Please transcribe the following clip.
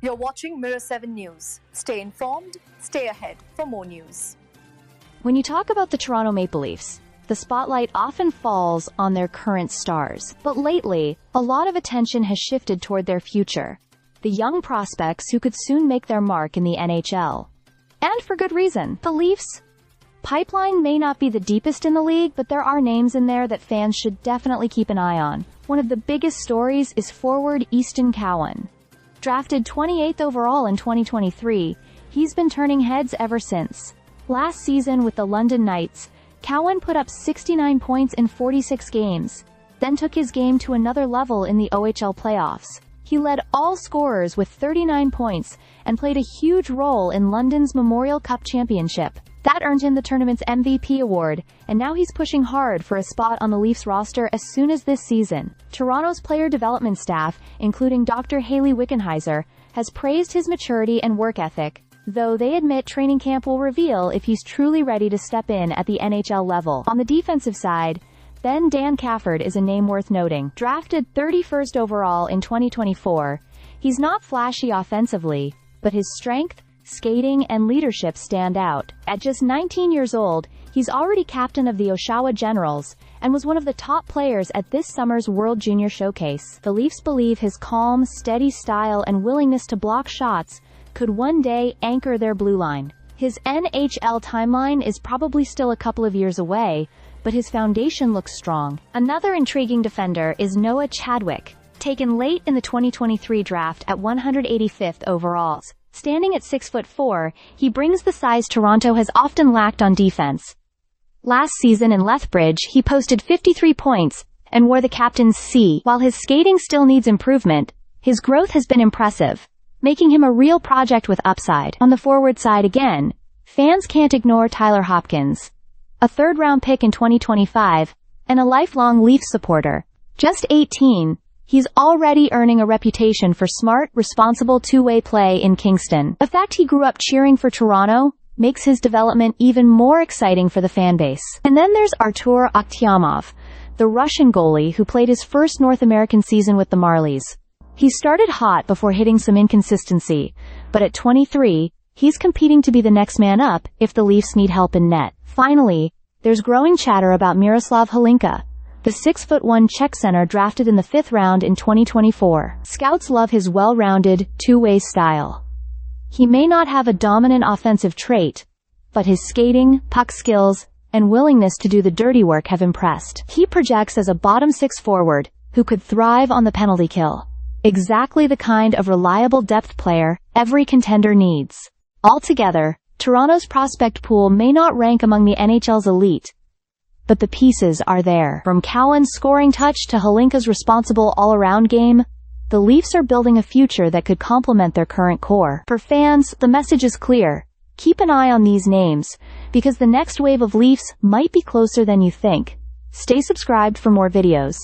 You're watching Mirror 7 News. Stay informed, stay ahead for more news. When you talk about the Toronto Maple Leafs, the spotlight often falls on their current stars. But lately, a lot of attention has shifted toward their future. The young prospects who could soon make their mark in the NHL. And for good reason. The Leafs' pipeline may not be the deepest in the league, but there are names in there that fans should definitely keep an eye on. One of the biggest stories is forward Easton Cowan. Drafted 28th overall in 2023, he's been turning heads ever since. Last season with the London Knights, Cowan put up 69 points in 46 games, then took his game to another level in the OHL playoffs. He led all scorers with 39 points and played a huge role in London's Memorial Cup Championship. That earned him the tournament's MVP award, and now he's pushing hard for a spot on the Leafs roster as soon as this season. Toronto's player development staff, including Dr. Hayley Wickenheiser, has praised his maturity and work ethic, though they admit training camp will reveal if he's truly ready to step in at the NHL level. On the defensive side, then Dan Cafford is a name worth noting. Drafted 31st overall in 2024, he's not flashy offensively, but his strength, skating, and leadership stand out. At just 19 years old, he's already captain of the Oshawa Generals and was one of the top players at this summer's World Junior Showcase. The Leafs believe his calm, steady style and willingness to block shots could one day anchor their blue line. His NHL timeline is probably still a couple of years away, but his foundation looks strong. Another intriguing defender is Noah Chadwick, taken late in the 2023 draft at 185th overall. Standing at 6'4", he brings the size Toronto has often lacked on defense. Last season in Lethbridge, he posted 53 points and wore the captain's C. While his skating still needs improvement, his growth has been impressive, making him a real project with upside. On the forward side again, fans can't ignore Tyler Hopkins, a third-round pick in 2025, and a lifelong Leafs supporter. Just 18, he's already earning a reputation for smart, responsible two-way play in Kingston. The fact he grew up cheering for Toronto makes his development even more exciting for the fanbase. And then there's Artur Akhtyamov, the Russian goalie who played his first North American season with the Marlies. He started hot before hitting some inconsistency, but at 23, he's competing to be the next man up if the Leafs need help in net. Finally, there's growing chatter about Miroslav Hlinka, the 6'1" Czech center drafted in the 5th round in 2024. Scouts love his well-rounded, two-way style. He may not have a dominant offensive trait, but his skating, puck skills, and willingness to do the dirty work have impressed. He projects as a bottom-six forward who could thrive on the penalty kill. Exactly the kind of reliable depth player every contender needs. Altogether, Toronto's prospect pool may not rank among the NHL's elite, but the pieces are there. From Cowan's scoring touch to Hlinka's responsible all-around game, the Leafs are building a future that could complement their current core. For fans, the message is clear. Keep an eye on these names, because the next wave of Leafs might be closer than you think. Stay subscribed for more videos.